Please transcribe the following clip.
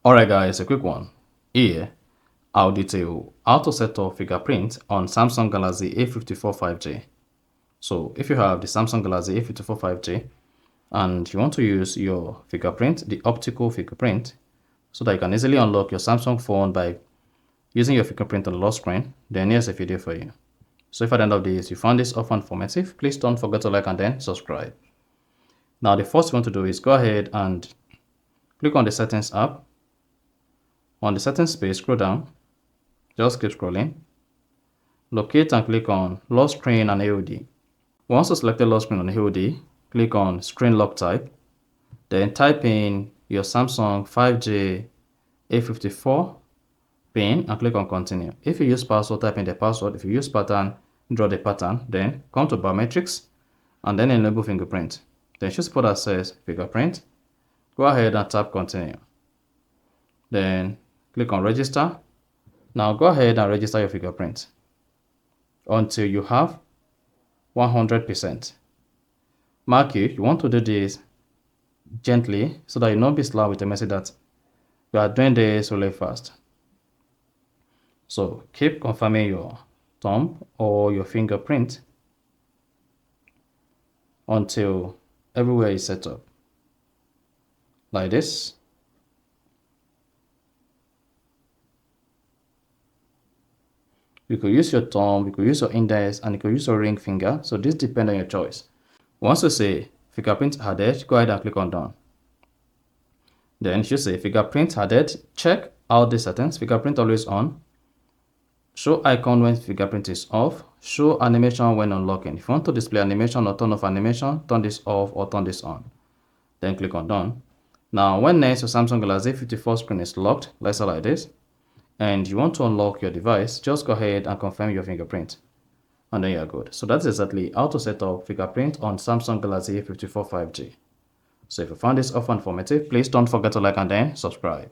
Alright guys, a quick one. Here, I'll detail how to set up fingerprint on Samsung Galaxy A54 5G. So if you have the Samsung Galaxy A54 5G and you want to use your fingerprint, the optical fingerprint, so that you can easily unlock your Samsung phone by using your fingerprint on the lock screen, then here's a video for you. So if at the end of this you found this often informative, please don't forget to like and then subscribe. Now the first thing you want to do is go ahead and click on the settings app. On the settings page, scroll down, just keep scrolling. Locate and click on lock screen and AOD. Once you select the lock screen and AOD, click on screen lock type. Then type in your Samsung 5G A54 PIN and click on continue. If you use password, type in the password. If you use pattern, draw the pattern. Then come to biometrics and then enable fingerprint. Then choose the that says fingerprint. Go ahead and tap continue. Then click on register. Now go ahead and register your fingerprint until you have 100%. Mark you want to do this gently so that you don't be slapped with a message that you are doing this really fast. So keep confirming your thumb or your fingerprint until everywhere is set up like this. You could use your thumb, you could use your index, and you could use your ring finger. So this depends on your choice. Once you say fingerprint added, go ahead and click on done. Then you say fingerprint added, check out the settings. Fingerprint always on. Show icon when fingerprint is off. Show animation when unlocking. If you want to display animation or turn off animation, turn this off or turn this on. Then click on done. Now when next your Samsung Galaxy A54 screen is locked, let's say like this, and you want to unlock your device, just go ahead and confirm your fingerprint and then you're good. So that's exactly how to set up fingerprint on Samsung Galaxy A54 5G. So if you found this offer informative, please don't forget to like and then subscribe.